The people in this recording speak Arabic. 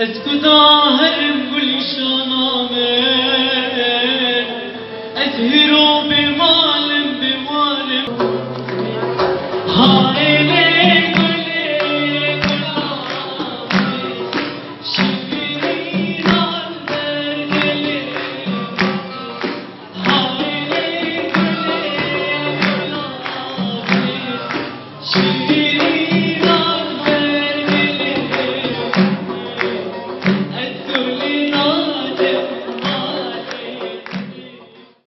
اسكت ظاهر بكل شنامل أزهروا بمعلم هاي ليك وليك العافية شفيني عالبرجلي هاي ليك وليك العافية